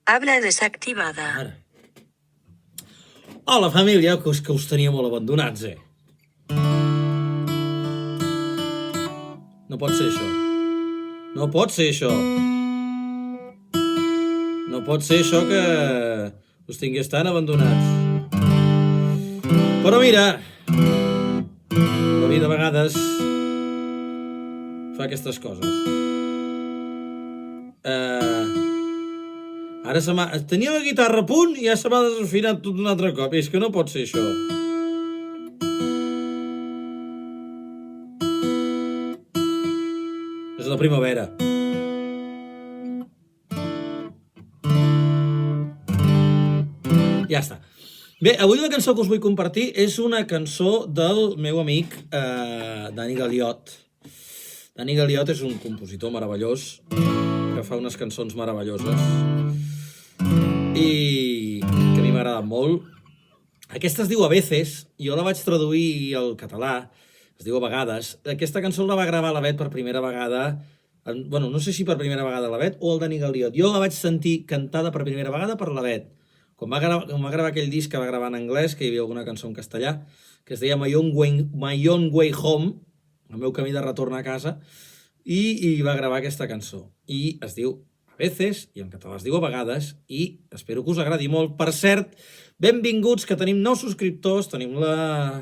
Habla desactivada. Ara. Hola, família, que us tenia molt abandonats, No pot ser això. No pot ser això. No pot ser això que us tingués tan abandonats. Però mira, la vida a vegades fa aquestes coses. Ara tenia la guitarra a punt i ja se m'ha desafinat tot un altre cop. I és que no pot ser això. És la primavera. Ja està. Bé, avui la cançó que us vull compartir és una cançó del meu amic Dani Galiot. Dani Galiot és un compositor meravellós que fa unes cançons meravelloses i que a mi m'ha agradat molt. Aquesta es diu A veces, jo la vaig traduir al català, es diu A vegades. Aquesta cançó la va gravar la Bet per primera vegada, bueno, no sé si per primera vegada la Bet o el Dani Galiot. Jo la vaig sentir cantada per primera vegada per la Bet. Quan va gravar aquell disc que va gravar en anglès, que hi havia alguna cançó en castellà, que es deia My Own Way Home, el meu camí de retorn a casa, i va gravar aquesta cançó. I es diu A veces, i en català es diu A vegades, i espero que us agradi molt. Per cert, benvinguts, que tenim 9 subscriptors, tenim la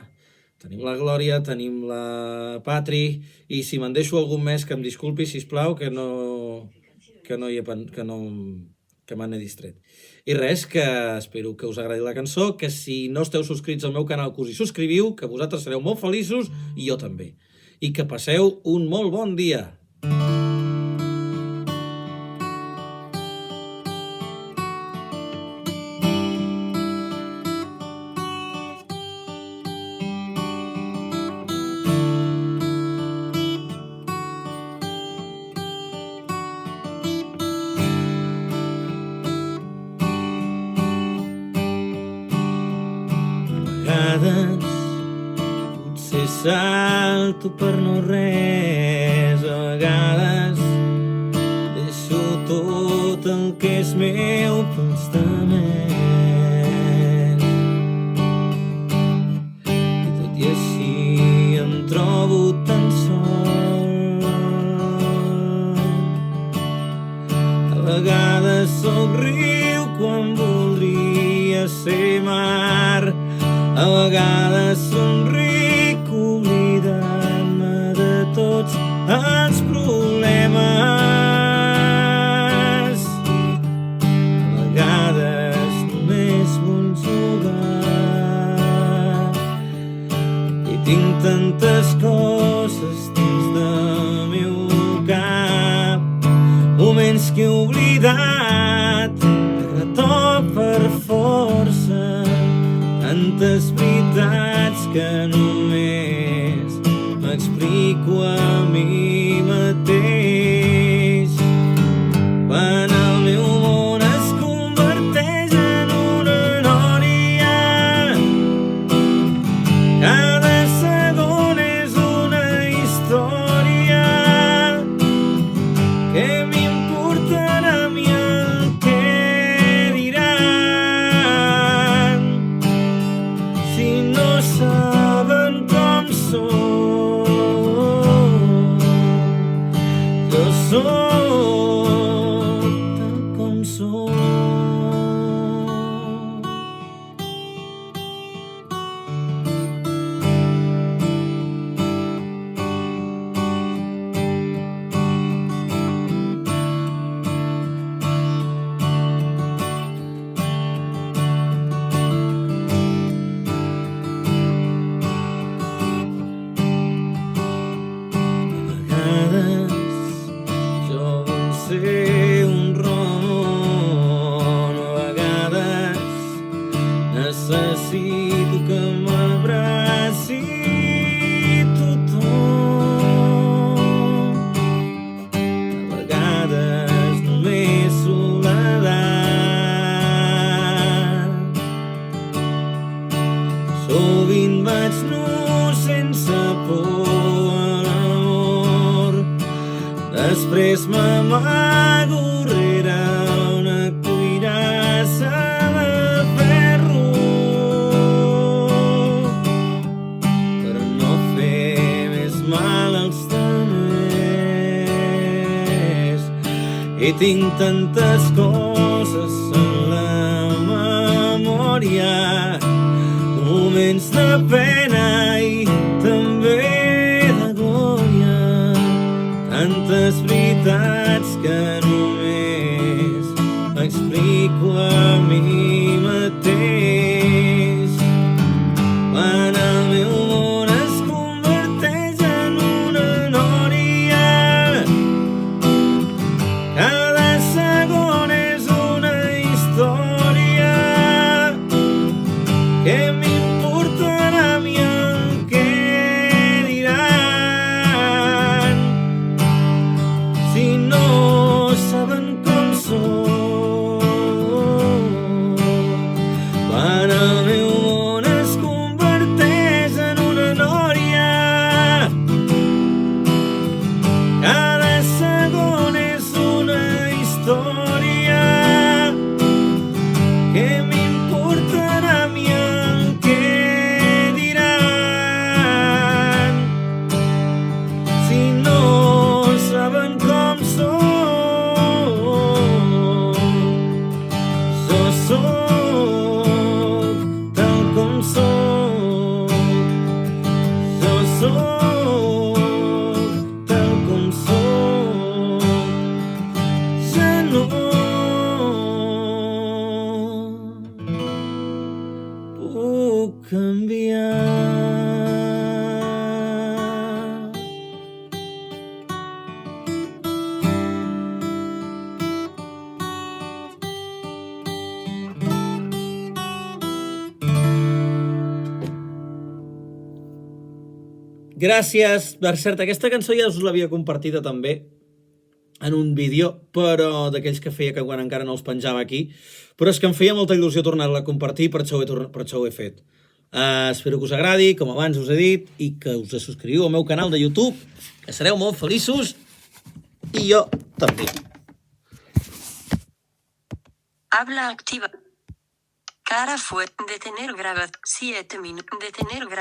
Glòria, tenim la Patri, i si me'n deixo algun més que em disculpi, sisplau, que me n'he distret. I res, que espero que us agradi la cançó, que si no esteu subscrits al meu canal que us hi subscriviu, que vosaltres sereu molt feliços i jo també. I que passeu un molt bon dia. Potser salto per no res, a vegades deixo tot el que és meu pels demés. I tot i així em trobo tan sol. A vegades soc riu quan voldria ser mar. A vegades somric oblidant-me de tots els problemes. A vegades només vull jugar i tinc tantes coses dins del meu cap, moments que he oblidat, de retop per força, tantes veritats que només m'explico a mi mateix. Quan el meu món es converteix en una nòria, cada segon és una història. Què m'importarà a mi el que diran si no saben com soc? Jo soc tal com soc. Jo vull ser un ron, a vegades necessito que m'abraci tothom. A vegades només soledat. Sovint vaig nu sense por a l'amor, després m'amago rere una cuina i tinc tantes coses en la memòria, moments de pena i també de glòria, tantes veritats que només m'explico a mi mateix. Quan el meu món es converteix en una nòria, cada segon és una història. Què m'importarà a mi el que diran si no saben com soc? Quan el meu món es converteix en una nòria, cada segon és una història. Què m'importarà a mi el que diran si no saben com soc? Jo soc tal com soc. Jo soc tal com soc. Ja no puc canviar. Gràcies. Per cert, aquesta cançó ja us l'havia compartida també en un vídeo, però d'aquells que feia que quan encara no els penjava aquí, però és que em feia molta il·lusió tornar-la a compartir, per això ho he fet. Espero que us agradi, com abans us he dit, i que us subscriviu al meu canal de YouTube, que sereu molt feliços, i jo també. Habla activa. Cara fue detener grabado 7 minutos. Detener grabado.